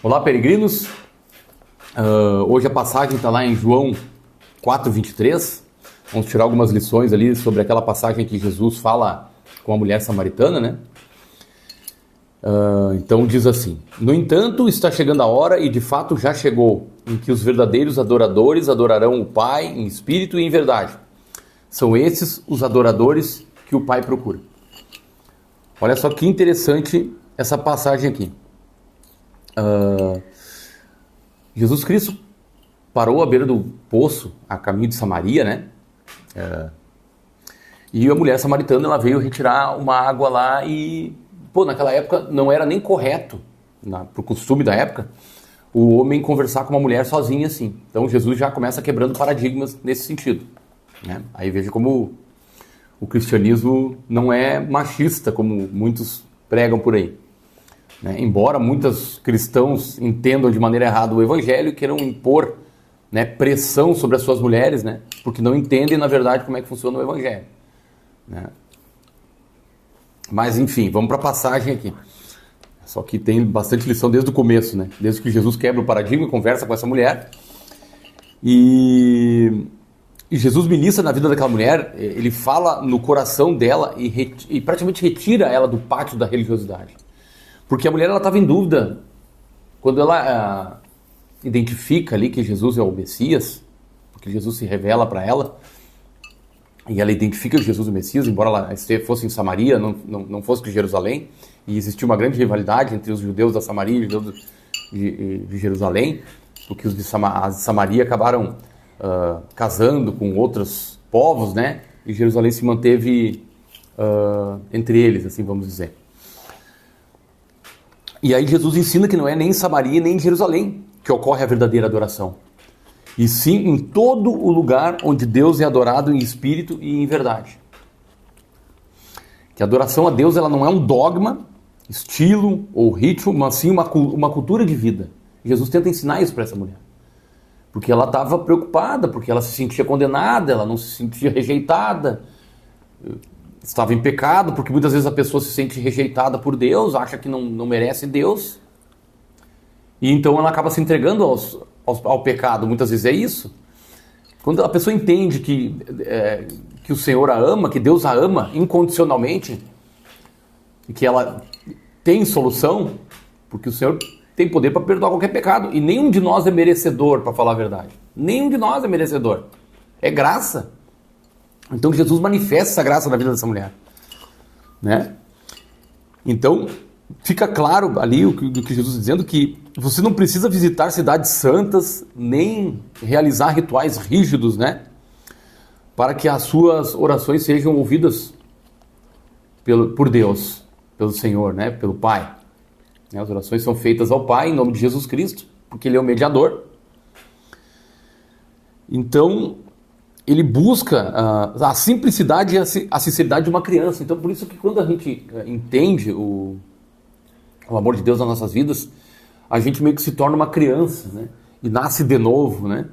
Olá, peregrinos. Hoje a passagem está lá em João 4:23. Vamos tirar algumas lições ali sobre aquela passagem que Jesus fala com a mulher samaritana, né? Então diz assim: no entanto, está chegando a hora, e de fato já chegou, em que os verdadeiros adoradores adorarão o Pai em espírito e em verdade. São esses os adoradores que o Pai procura. Olha só que interessante essa passagem aqui. Jesus Cristo parou à beira do poço, a caminho de Samaria, né? E a mulher samaritana, ela veio retirar uma água lá e, naquela época não era nem correto, pro costume da época, o homem conversar com uma mulher sozinha assim. Então Jesus já começa quebrando paradigmas nesse sentido, né? Aí veja como o cristianismo não é machista, como muitos pregam por aí. Né? Embora muitos cristãos entendam de maneira errada o evangelho e queiram impor, né, pressão sobre as suas mulheres, né, porque não entendem, na verdade, como é que funciona o evangelho. Né? Mas, enfim, vamos para a passagem aqui. Só que tem bastante lição desde o começo, né? Desde que Jesus quebra o paradigma e conversa com essa mulher. E Jesus ministra na vida daquela mulher, ele fala no coração dela e praticamente retira ela do pátio da religiosidade. Porque a mulher estava em dúvida. Quando ela identifica ali que Jesus é o Messias, porque Jesus se revela para ela, e ela identifica que Jesus é o Messias, embora ela fosse em Samaria, não fosse de Jerusalém, e existia uma grande rivalidade entre os judeus da Samaria e os judeus de Jerusalém, porque os de Samaria acabaram casando com outros povos, né? E Jerusalém se manteve entre eles, assim vamos dizer. E aí Jesus ensina que não é nem em Samaria nem em Jerusalém que ocorre a verdadeira adoração, e sim em todo o lugar onde Deus é adorado em espírito e em verdade. Que a adoração a Deus, ela não é um dogma, estilo ou ritmo, mas sim uma cultura de vida. Jesus tenta ensinar isso para essa mulher, porque ela estava preocupada, porque ela se sentia condenada, ela não se sentia rejeitada, estava em pecado, porque muitas vezes a pessoa se sente rejeitada por Deus, acha que não merece Deus, e então ela acaba se entregando ao pecado. Muitas vezes é isso. Quando a pessoa entende que o Senhor a ama, que Deus a ama incondicionalmente, e que ela tem solução, porque o Senhor tem poder para perdoar qualquer pecado, e nenhum de nós é merecedor, para falar a verdade. Nenhum de nós é merecedor. É graça. Então Jesus manifesta essa graça na vida dessa mulher, né? Então fica claro ali o que Jesus está dizendo, que você não precisa visitar cidades santas, nem realizar rituais rígidos, né? Para que as suas orações sejam ouvidas por Deus, pelo Senhor, né? Pelo Pai. As orações são feitas ao Pai em nome de Jesus Cristo, porque Ele é o mediador. Então ele busca a simplicidade e a sinceridade de uma criança. Então, por isso que quando a gente entende o amor de Deus nas nossas vidas, a gente meio que se torna uma criança, né? E nasce de novo, né?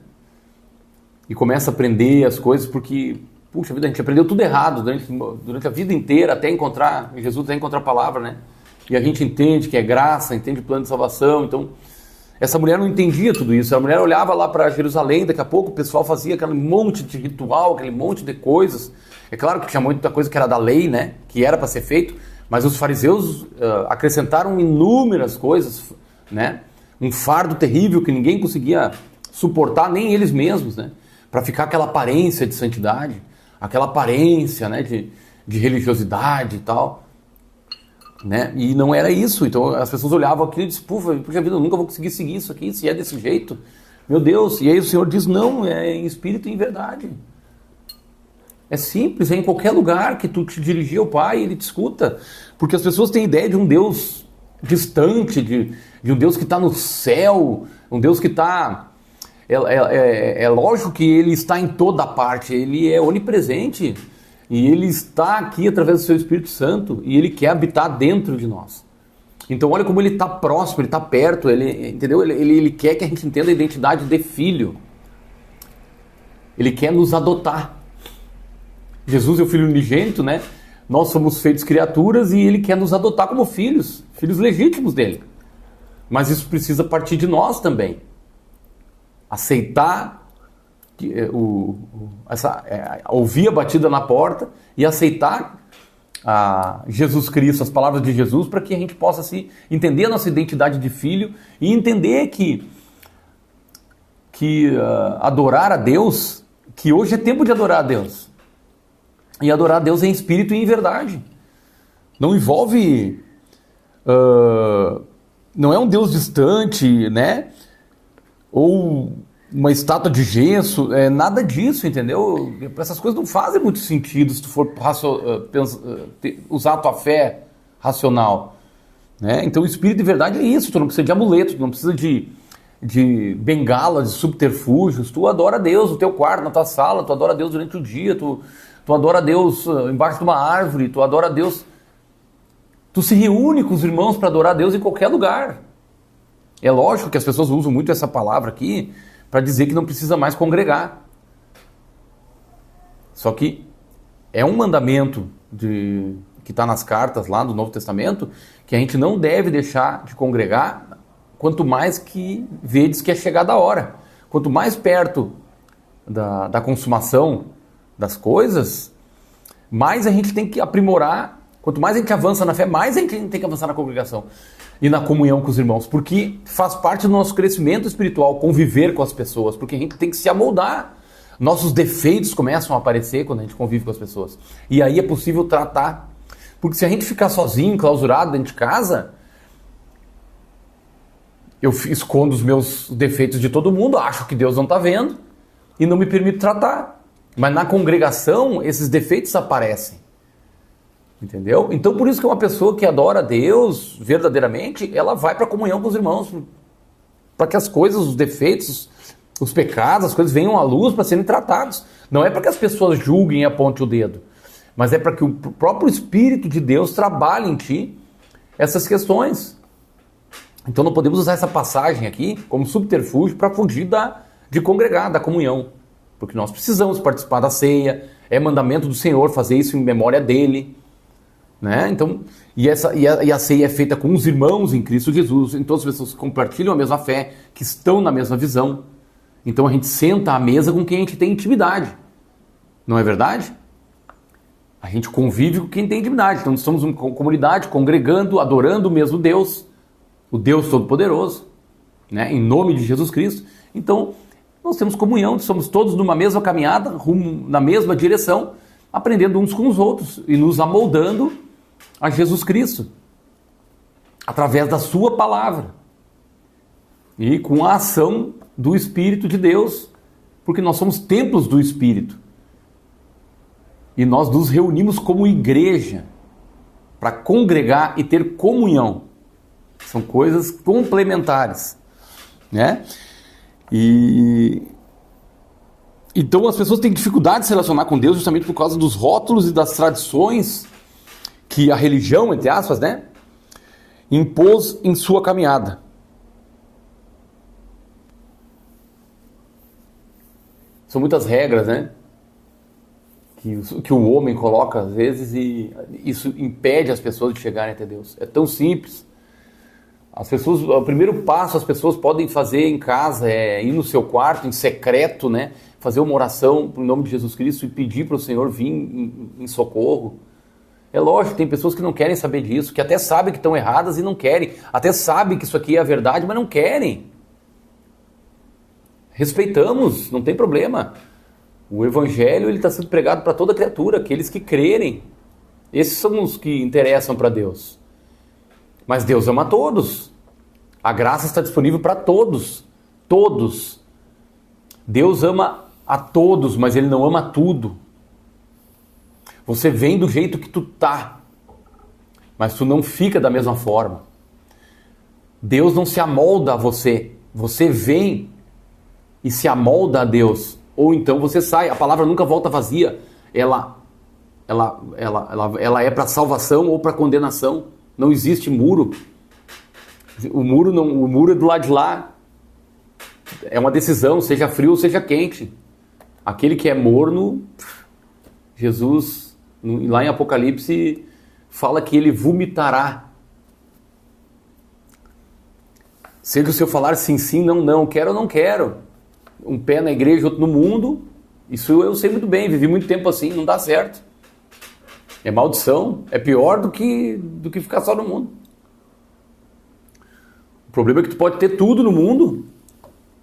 E começa a aprender as coisas, porque, puxa vida, a gente aprendeu tudo errado durante a vida inteira, até encontrar Jesus, até encontrar a palavra, né? E a gente entende que é graça, entende o plano de salvação. Então, essa mulher não entendia tudo isso. A mulher olhava lá para Jerusalém, daqui a pouco o pessoal fazia aquele monte de ritual, aquele monte de coisas. É claro que tinha muita coisa que era da lei, né? Que era para ser feito, mas os fariseus acrescentaram inúmeras coisas, né? Um fardo terrível que ninguém conseguia suportar, nem eles mesmos, né? Para ficar aquela aparência de santidade, aquela aparência, né, de religiosidade e tal. Né? E não era isso. Então as pessoas olhavam aquilo e diziam: puxa vida, eu nunca vou conseguir seguir isso aqui, se é desse jeito, meu Deus. E aí o Senhor diz: não, é em espírito e em verdade. É simples, é em qualquer lugar que tu te dirigir ao Pai, Ele te escuta. Porque as pessoas têm ideia de um Deus distante, de um Deus que está no céu, um Deus que está... É lógico que Ele está em toda parte, Ele é onipresente. E Ele está aqui através do seu Espírito Santo, e Ele quer habitar dentro de nós. Então olha como Ele está próximo, Ele está perto, entendeu? Ele quer que a gente entenda a identidade de filho. Ele quer nos adotar. Jesus é o Filho unigênito, né? Nós somos feitos criaturas e Ele quer nos adotar como filhos legítimos dEle. Mas isso precisa partir de nós também. Aceitar, ouvir a batida na porta e aceitar a Jesus Cristo, as palavras de Jesus, para que a gente possa entender a nossa identidade de filho e entender que adorar a Deus, que hoje é tempo de adorar a Deus. E adorar a Deus em espírito e em verdade. Não envolve... não é um Deus distante, né? Ou uma estátua de gesso, nada disso, entendeu? Essas coisas não fazem muito sentido se tu for usar a tua fé racional, né? Então o espírito de verdade é isso, tu não precisa de amuleto, tu não precisa de bengalas, de subterfúgios, tu adora a Deus no teu quarto, na tua sala, tu adora a Deus durante o dia, tu adora a Deus embaixo de uma árvore, tu adora a Deus, tu se reúne com os irmãos para adorar a Deus em qualquer lugar. É lógico que as pessoas usam muito essa palavra aqui para dizer que não precisa mais congregar. Só que é um mandamento que está nas cartas lá do Novo Testamento, que a gente não deve deixar de congregar, quanto mais que vedes que é chegada a hora. Quanto mais perto da consumação das coisas, mais a gente tem que aprimorar. Quanto mais a gente avança na fé, mais a gente tem que avançar na congregação e na comunhão com os irmãos, porque faz parte do nosso crescimento espiritual conviver com as pessoas, porque a gente tem que se amoldar. Nossos defeitos começam a aparecer quando a gente convive com as pessoas. E aí é possível tratar. Porque se a gente ficar sozinho, enclausurado dentro de casa, eu escondo os meus defeitos de todo mundo, acho que Deus não está vendo e não me permito tratar. Mas na congregação, esses defeitos aparecem. Entendeu? Então por isso que uma pessoa que adora a Deus verdadeiramente, ela vai para a comunhão com os irmãos, para que as coisas, os defeitos, os pecados, as coisas venham à luz para serem tratados. Não é para que as pessoas julguem e apontem o dedo, mas é para que o próprio Espírito de Deus trabalhe em ti essas questões. Então não podemos usar essa passagem aqui como subterfúgio para fugir de congregar, da comunhão, porque nós precisamos participar da ceia, é mandamento do Senhor fazer isso em memória dele. Né? Então, e a ceia é feita com os irmãos em Cristo Jesus, então as pessoas que compartilham a mesma fé, que estão na mesma visão. Então a gente senta à mesa com quem a gente tem intimidade, não é verdade? A gente convive com quem tem intimidade, então estamos uma comunidade congregando, adorando o mesmo Deus, o Deus Todo-Poderoso, né? Em nome de Jesus Cristo. Então nós temos comunhão, somos todos numa mesma caminhada, rumo na mesma direção, aprendendo uns com os outros e nos amoldando a Jesus Cristo, através da sua palavra e com a ação do Espírito de Deus, porque nós somos templos do Espírito e nós nos reunimos como igreja para congregar e ter comunhão. São coisas complementares, né? Então as pessoas têm dificuldade de se relacionar com Deus justamente por causa dos rótulos e das tradições que a religião, entre aspas, né, impôs em sua caminhada. São muitas regras, né, que o homem coloca às vezes e isso impede as pessoas de chegarem até Deus. É tão simples. O primeiro passo as pessoas podem fazer em casa é ir no seu quarto, em secreto, né, fazer uma oração em nome de Jesus Cristo e pedir para o Senhor vir em socorro. É lógico, tem pessoas que não querem saber disso, que até sabem que estão erradas e não querem, até sabem que isso aqui é a verdade, mas não querem. Respeitamos, não tem problema. O Evangelho está sendo pregado para toda criatura, aqueles que crerem. Esses são os que interessam para Deus. Mas Deus ama a todos. A graça está disponível para todos. Todos. Deus ama a todos, mas Ele não ama tudo. Você vem do jeito que tu tá, mas tu não fica da mesma forma. Deus não se amolda a você. Você vem e se amolda a Deus. Ou então você sai. A palavra nunca volta vazia. Ela é para salvação ou para condenação. Não existe muro. O muro é do lado de lá. É uma decisão, seja frio ou seja quente. Aquele que é morno, Jesus, lá em Apocalipse, fala que ele vomitará. Seja o seu falar sim, sim, não, não, quero ou não quero. Um pé na igreja, outro no mundo. Isso eu sei muito bem, vivi muito tempo assim, não dá certo. É maldição, é pior do que ficar só no mundo. O problema é que tu pode ter tudo no mundo,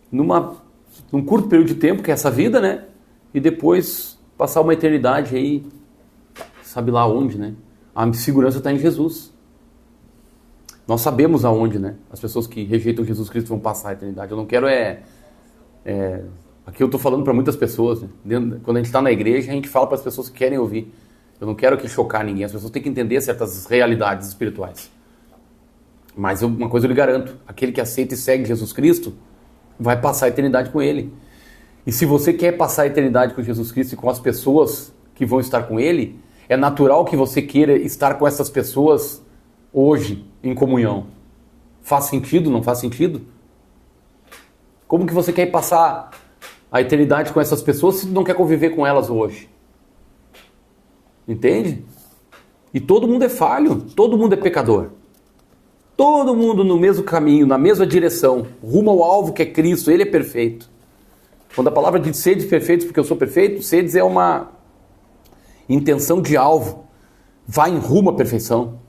num curto período de tempo, que é essa vida, né? E depois passar uma eternidade aí, sabe lá onde, né? A segurança está em Jesus. Nós sabemos aonde, né? As pessoas que rejeitam Jesus Cristo vão passar a eternidade. Eu não quero aqui eu estou falando para muitas pessoas, né? Quando a gente está na igreja, a gente fala para as pessoas que querem ouvir. Eu não quero aqui chocar ninguém. As pessoas têm que entender certas realidades espirituais. Mas uma coisa eu lhe garanto. Aquele que aceita e segue Jesus Cristo vai passar a eternidade com Ele. E se você quer passar a eternidade com Jesus Cristo e com as pessoas que vão estar com Ele, é natural que você queira estar com essas pessoas hoje, em comunhão. Faz sentido? Não faz sentido? Como que você quer passar a eternidade com essas pessoas se não quer conviver com elas hoje? Entende? E todo mundo é falho, todo mundo é pecador. Todo mundo no mesmo caminho, na mesma direção, rumo ao alvo que é Cristo, Ele é perfeito. Quando a palavra diz sedes perfeitos porque eu sou perfeito, sedes é uma intenção de alvo. Vai em rumo à perfeição.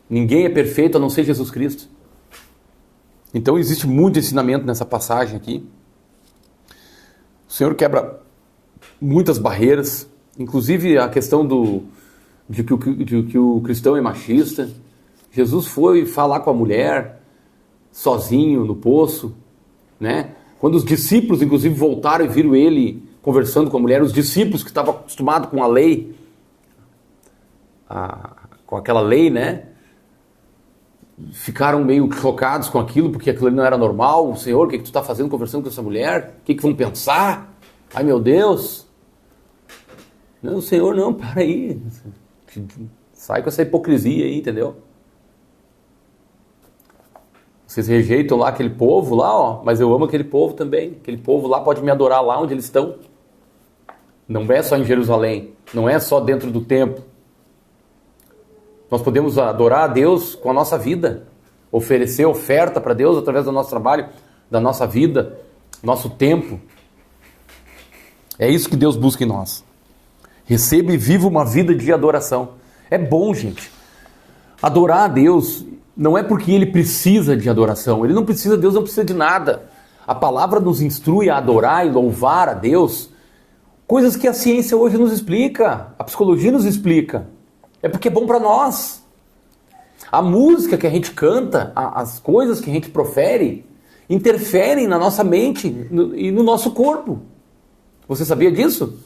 Ninguém é perfeito a não ser Jesus Cristo. Então existe muito ensinamento nessa passagem aqui. O Senhor quebra muitas barreiras, inclusive a questão de que o cristão é machista. Jesus foi falar com a mulher sozinho no poço, né? Quando os discípulos, inclusive, voltaram e viram ele conversando com a mulher, os discípulos que estavam acostumados com a lei, com aquela lei, né? Ficaram meio chocados com aquilo, porque aquilo ali não era normal. O Senhor, o que tu está fazendo conversando com essa mulher? O que vão pensar? Ai, meu Deus! Não, Senhor, não, para aí. Sai com essa hipocrisia aí, entendeu? Vocês rejeitam lá aquele povo lá, ó, mas eu amo aquele povo também. Aquele povo lá pode me adorar lá onde eles estão. Não é só em Jerusalém, não é só dentro do templo. Nós podemos adorar a Deus com a nossa vida, oferecer oferta para Deus através do nosso trabalho, da nossa vida, nosso tempo. É isso que Deus busca em nós. Receba e viva uma vida de adoração. É bom, gente. Adorar a Deus não é porque Ele precisa de adoração. Ele não precisa, Deus não precisa de nada. A palavra nos instrui a adorar e louvar a Deus, coisas que a ciência hoje nos explica, a psicologia nos explica. É porque é bom para nós. A música que a gente canta, as coisas que a gente profere, interferem na nossa mente e no nosso corpo. Você sabia disso?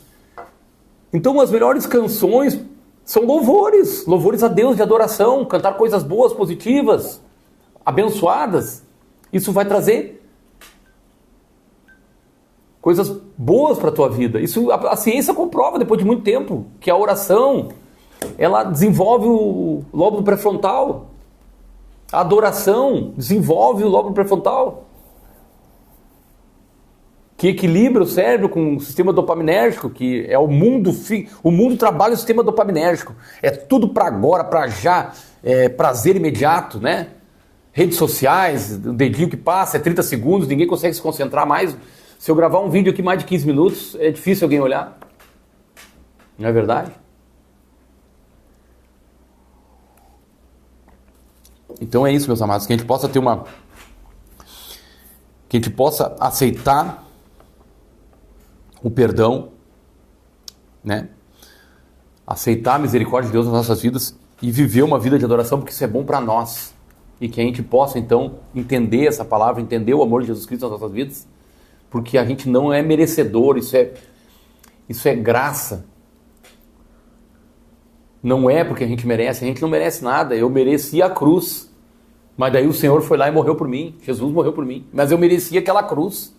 Então as melhores canções são louvores. Louvores a Deus de adoração. Cantar coisas boas, positivas, abençoadas. Isso vai trazer coisas boas para a tua vida. Isso a ciência comprova depois de muito tempo, que a oração, ela desenvolve o lóbulo pré-frontal. A adoração desenvolve o lóbulo pré-frontal, que equilibra o cérebro com o sistema dopaminérgico, que é o mundo trabalha o sistema dopaminérgico. É tudo para agora, para já, prazer imediato, né? Redes sociais, o dedinho que passa, é 30 segundos, ninguém consegue se concentrar mais. Se eu gravar um vídeo aqui mais de 15 minutos, é difícil alguém olhar. Não é verdade? Então é isso, meus amados, que a gente possa ter que a gente possa aceitar o perdão, né? Aceitar a misericórdia de Deus nas nossas vidas e viver uma vida de adoração, porque isso é bom para nós. E que a gente possa, então, entender essa palavra, entender o amor de Jesus Cristo nas nossas vidas, porque a gente não é merecedor, isso é graça. Não é porque a gente não merece nada. Eu merecia a cruz, mas daí o Senhor foi lá e morreu por mim. Jesus morreu por mim, mas eu merecia aquela cruz.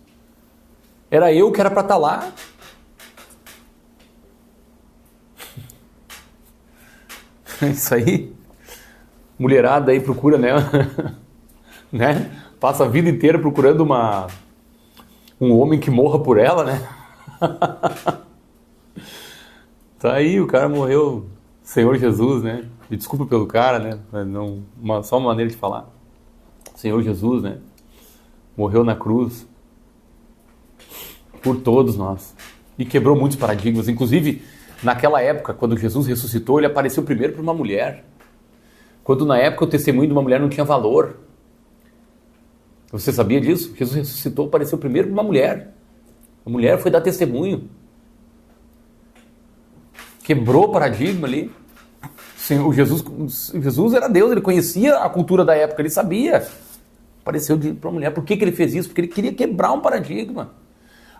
Era eu que era para estar lá. Isso aí, mulherada aí procura, né? Né? Passa a vida inteira procurando um homem que morra por ela, né? Tá aí, o cara morreu, Senhor Jesus, né? Me desculpa pelo cara, né? Não, só uma maneira de falar. Senhor Jesus, né? Morreu na cruz por todos nós e quebrou muitos paradigmas. Inclusive, naquela época, quando Jesus ressuscitou, ele apareceu primeiro para uma mulher. Quando na época o testemunho de uma mulher não tinha valor. Você sabia disso? Jesus ressuscitou, apareceu primeiro para uma mulher. A mulher foi dar testemunho. Quebrou o paradigma ali. O Jesus era Deus, ele conhecia a cultura da época, ele sabia. Apareceu para uma mulher. Por que ele fez isso? Porque ele queria quebrar um paradigma.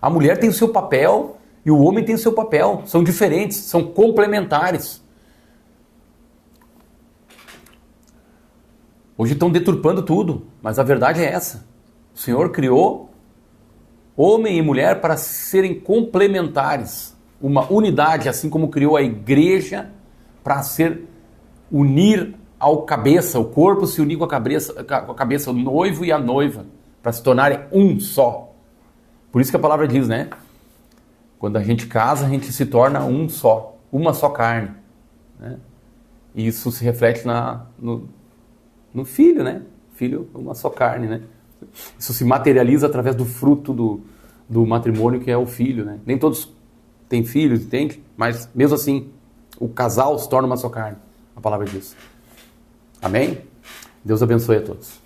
A mulher tem o seu papel e o homem tem o seu papel. São diferentes, são complementares. Hoje estão deturpando tudo, mas a verdade é essa. O Senhor criou homem e mulher para serem complementares. Uma unidade, assim como criou a igreja para unir ao cabeça, o corpo se unir com a cabeça, o noivo e a noiva, para se tornarem um só. Por isso que a palavra diz, né? Quando a gente casa, a gente se torna um só, uma só carne. Né? E isso se reflete no filho, né? Filho, uma só carne, né? Isso se materializa através do fruto do matrimônio, que é o filho, né? Nem todos têm filhos, entende? Mas mesmo assim, o casal se torna uma só carne. A palavra diz. Amém? Deus abençoe a todos.